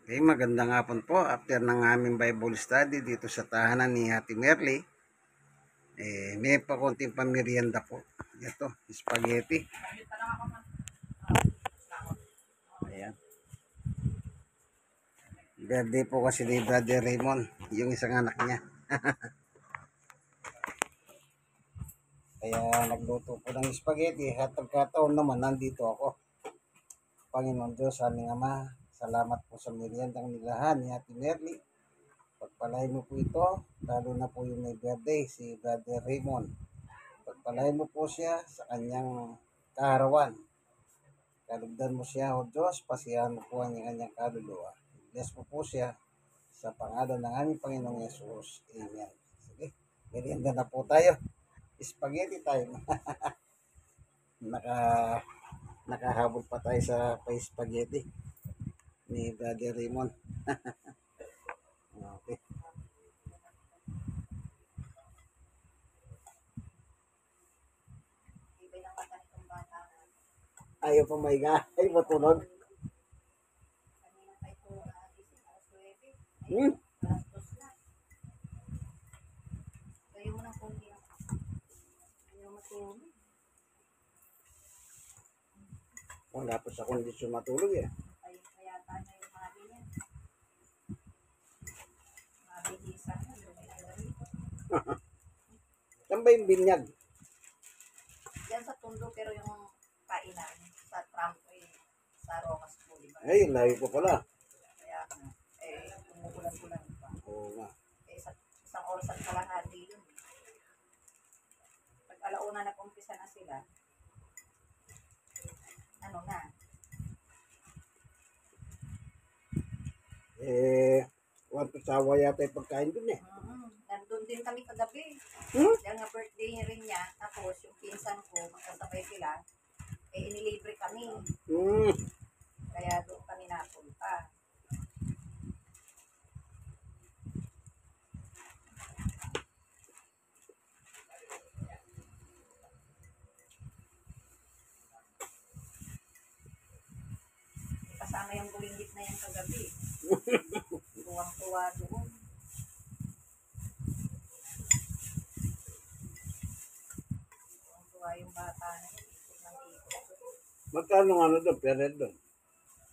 Okay, magandang hapon po. After ng aming Bible study dito sa tahanan ni Ate Merly, may pa konting pamerienda po. Ito, spaghetti. Ayan. Birthday po kasi ni Brother Raymond, yung isang anak niya. Kaya nagluto po ng spaghetti at pagkataon naman nandito ako. Panginoon Diyos, aming Ama, salamat po sa meriendang nilahan ni Ate Merly. Pagpalain mo po ito, lalo na po yung may birthday, si Brother Raymond. Pagpalain mo po siya sa kanyang kaarawan. Kalugdan mo siya, O Diyos, pasiyahan mo po ang kanyang kaluluwa. Bless mo po siya sa pangalan ng aming Panginoong Yesus. Amen. Sige, merienda na po tayo. Spaghetti tayo. Nakahabol pa tayo sa pa-spaghetti ni Brother Raymond. Okay. Ayaw pa may ay matulog. Wala pa sa kondisyon matulog eh. Saan ba yung binyag? Diyan sa Tondo, pero yung kainan sa Trump sa Rocas po, di ba? Ay, layo ko pala. Kaya umuulan-ulan pa. Oo nga. Isang oras at kalahati yun. Pag alauna nag-umpisa na sila, ano na? Wanto sawa yata yung pagkain dun eh. Nandun din kami kagabi. Dahil nga birthday rin niya, tapos yung pinsan ko, magkasabay sila, inilibre kami. Kaya doon kami napunta. Kasama yung bulinggit na yan kagabi. Tuwang-tuwa doon. Tuwang-tuwa yung bata na yun. Ikot ng ikot. Magkano nga na doon? Pero doon?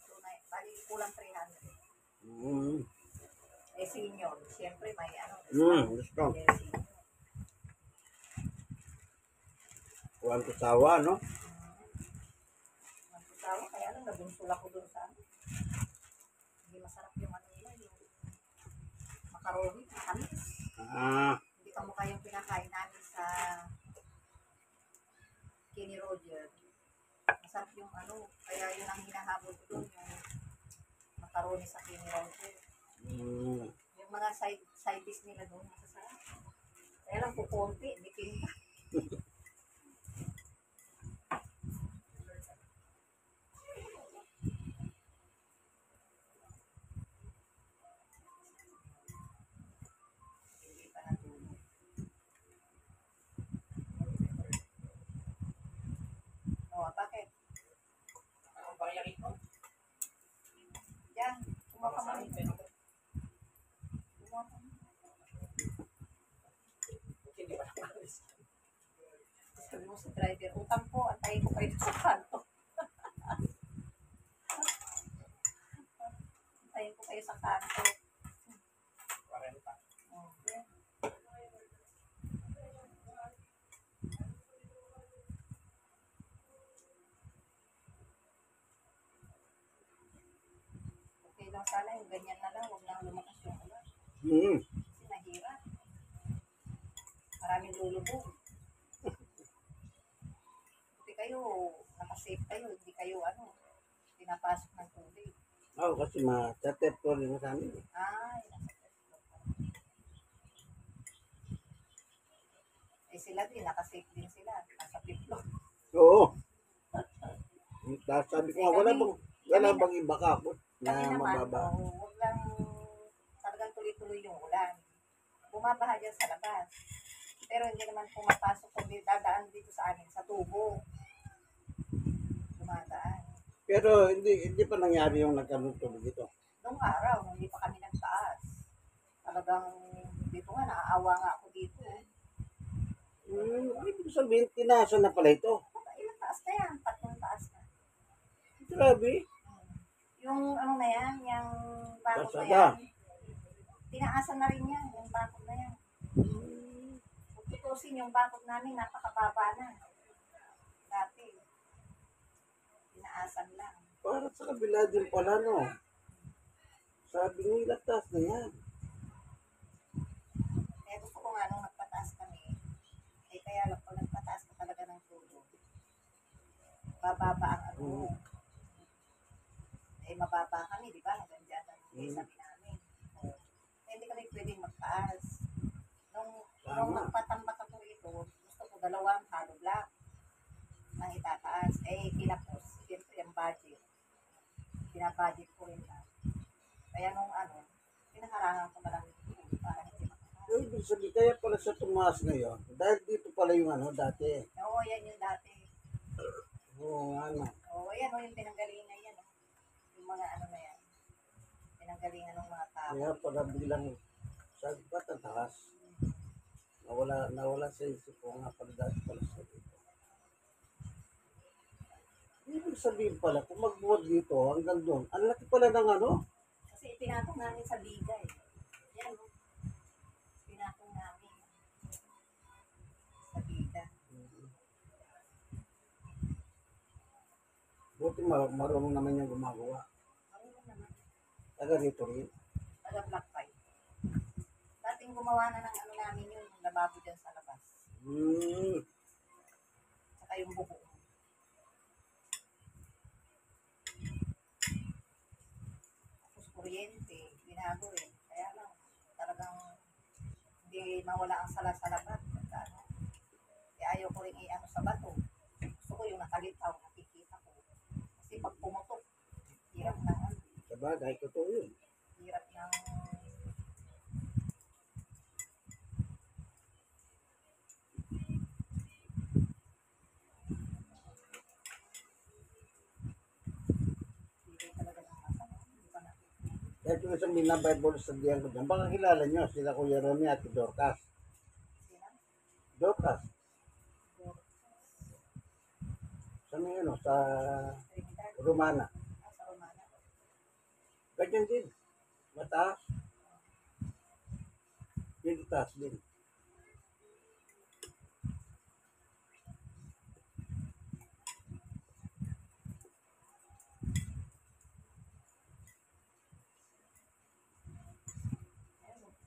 So, bali kulang 300. Senior. Siyempre may Discount. Senior. Wanto sawa, no? Tawa, kaya lang nabunsol ako doon sa hindi masarap yung ano nila, yung macaroni, matamis. Hindi ka mukha yung pinakain namin sa Kenny Roger. Masarap yung ano, kaya yun ang hinahabol ko doon, yung macaroni sa Kenny Roger. Yung mga side dish nila doon, masasarap. Kaya lang kukunti, hindi pinta. Bakit? Yan, kumakamali. Sabi mo sa driver, utang po, antayin ko kayo sa kanto. Antayin ko kayo sa kanto. Okay. Okay lang sana, yung ganyan na lang, huwag lang lumakas yung ulan. Kasi mahirap. Maraming lulubog. Hindi kayo, nakasafe kayo, hindi kayo pinapasok ng tubig. Oo, kasi ma-chatep ko rin sa amin. Ay, sila din, nakasafe din sila. Nasa piplo. Oo. Sabi ko nga, wala bang iba ka po na mababa? Huwag lang talagang tuloy-tuloy yung ulan. Bumabaha dyan sa labas. Pero hindi naman pumapasok kung dadaan dito sa amin, sa tubo. Dumadaan. Pero hindi pa nangyari yung nagkaroon tuloy ito. Nung araw, nung hindi pa kami nagtaas. Talagang dito nga, naaawa nga ako dito. Ibig sabihin, tinasa na pala ito. Ilang taas na yan? 3 taas na. Grabe. Yung ano na yan, yung bakod na Kasada. yan, tinaasan na rin yan, yung bakod na yan. Kung tutusin yung bakod namin, napakababa na. Dati, tinaasan lang. Para sa kabila din pala, no? Sabi nila, taas na yan. Kaya gusto ko nga nung nagpataas kami, kaya lang pag nagpataas ka talaga ng tulo, bababa ang ano. Mababa kami, di ba? Hanggang dyan ang sabi namin. Hindi kami pwedeng magtaas. Nung nagpatambak ako ito, gusto ko 2 hollow block ang itataas. Kinapos, siyempre yung budget. Binabudget ko rin lang. Kaya nung pinaharangan ko na lang ito para hindi makataas. Ibig sabihin, kaya pala sa tumaas ngayon. Dahil dito pala yung dati. Oo, yan yung dati. Oo, Oo, yan yung pinanggalingan yan. Yung mga na yan. Pinanggalingan ng mga tao. Kaya pala bilang, sabi ba, tataas. Nawala sa isip ko nga pala dati pala sa dito. Ibig sabihin pala, kung magbuwag dito hanggang doon, ang laki pala ng Kasi ipinatong namin sa bigay. Yan, no? Pinatong namin sa biga. Buti marunong naman yung gumagawa. Marunong naman. Taga rito rin. Taga Black Pie. Dating gumawa na ng namin yun, yung lababo dyan sa labas. Saka yung buko. Tapos kuryente, binago rin. Kaya lang, talagang hindi mawala ang sala-salabat. Kaya ayaw ko rin sa bato. Gusto ko yung nakalitaw, nakikita ko. Kasi pag pumutok, hirap ng Sabagay, totoo yun. hirap ng bigay talaga ng masama. Hindi pa natin. Kaya kung isang binabible sa diyan ko dyan, baka kilala nyo sila Kuya Romy at Dorcas. Sila? Dorcas, sa sa Trinidad. Romana. Sa Romana. Ganyan din. Mataas. Dito taas din.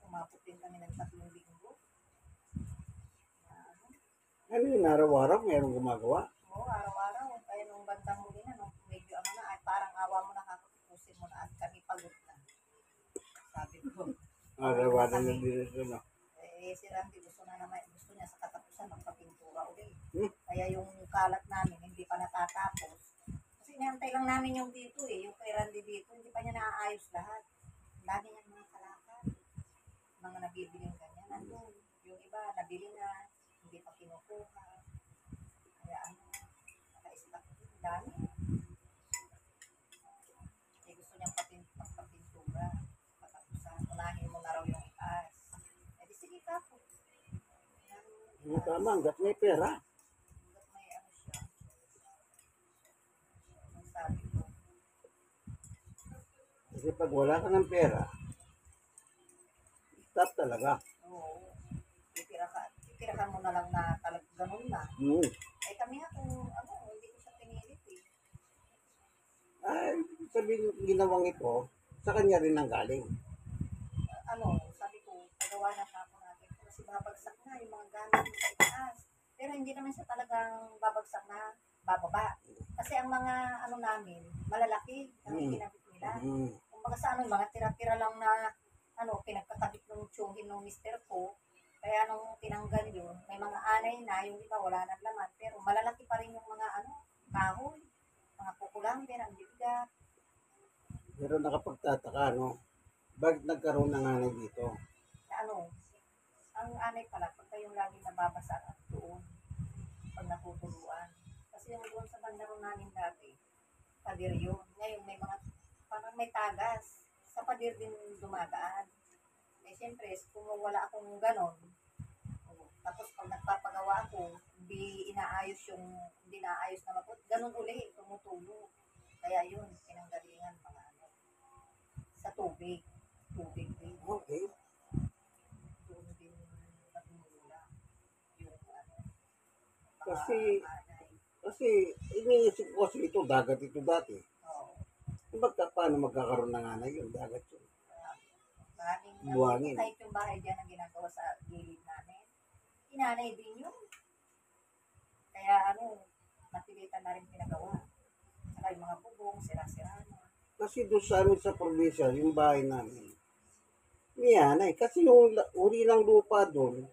Umabot din kami ng 3 linggo. Ano yun, araw-araw mayroong gumagawa. Oo, araw-araw. Kaya nung bandang huli na, nung medyo ay parang awa mo na kakatupusin mo na at kami pagod na. Sabi ko. Araw-araw na dito na. Si Randy gusto niya sa katapusan magpapintura ulit. Hmm? Kaya yung kalat namin hindi pa natatapos. Kasi niyantay lang namin yung dito yung kay Randy dito, hindi pa niya naaayos lahat. Lagi niya mga kalakal. Mga nabibiling ganyan. Nandun. Yung iba, nabili na, hindi pa kinukuha. Kaya naka-stock din. Dami. Gusto niyang magpapintura. Katapusan. Unahin mo na raw yung itaas. Sige ka po. Tama, hanggat may pera. Hanggat may siya. Ang sabi ko. Kasi pag wala ka ng pera, stop talaga. Oo. Itirahan mo na lang na talagang ganun na. Kami nga kung hindi ko siya pinilit Ay, sabihin yung ginawang ito, sa kanya rin ang galing. Sabi ko, pagawa na ako natin. Kasi babagsak na yung mga gamit mo sa itaas. Pero hindi naman siya talagang babagsak na bababa. Kasi ang mga namin, malalaki ang ginamit nila. Kung baga sa mga tira-tira lang na pinagkakabit ng tiyungin ng mister ko. Kaya nung tinanggal yun, may mga anay na, yung iba wala nang laman. Pero malalaki pa rin yung mga kahoy, mga kukulamber, ang bibigat. Pero nakapagtataka, bakit nagkaroon ng anay dito? Ang anay pala, pagka yung lagi nababasa at doon, pag natutuluan. Kasi yung doon sa bandaro namin dati, pader yun. Ngayon may mga, parang may tagas sa pader din dumadaan. Eh, siyempre, kung wala akong ganon, tapos pag nagpapagawa ako, hindi naayos na maput, ganon uli, tumutulo. Kaya yun, pinanggalingan mga ano, sa tubig. Tubig din. Okay. Doon din nagmumula yung ano, Kasi, anay. kasi, iniisip ko kasi ito, dagat ito dati. Oo. Paano magkakaroon ng anay yung dagat yun? Maraming Buhangin. kahit yung bahay dyan ang ginagawa sa gilid namin, inanay din yun. Kaya ano, napilitan na rin pinagawa. Saka yung mga bubong, sira-sira na. Kasi doon sa amin sa probinsya, yung bahay namin, may anay. Kasi yung uri ng lupa doon,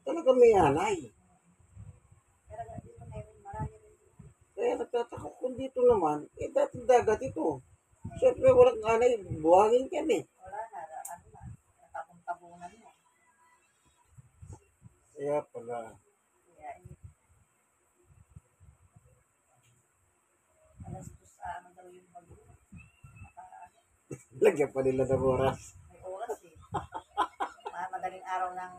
talaga may anay. Pero dito meron marami rin dito. Kaya nagtataka ko dito naman, dati dagat ito. Siyempre walang anay, buhangin yan eh. Wala na, ano na, natapong-tabunan na. Kaya pala, Kaya alas dos ano daw yung bagyo. lagyan pa nila ng oras. May oras eh. Madaling araw ng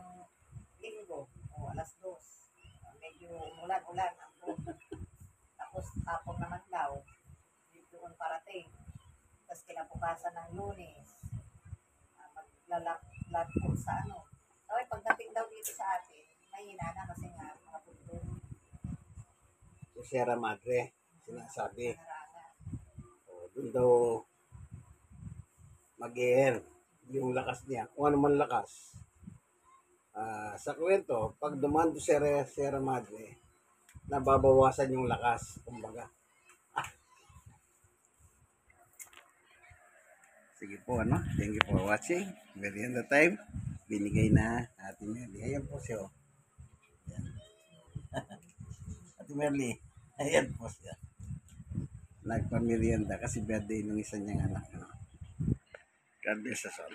linggo, o alas dos. Medyo ulan-ulan ang buong. Tapos hapon naman daw, doon parating. Tapos kinabukasan ng Lunes, maglalak po sa ano. Okay, pagdating daw dito sa atin, may hinana kasi nga mga bundok. Si Sierra Madre, sinasabi. Narangan. Doon daw mag-air yung lakas niya. Kung ano man lakas. Sa kwento, pag dumaan to Sierra Madre, nababawasan yung lakas. Kumbaga. Sige po, ano? Thank you for watching. Very end the time. Binigay na Ate Merly. Ayan po siya. Ayan. Ate Merly. Ayan po siya. Nagpamerienda kasi birthday ng isa niyang anak. God bless us all.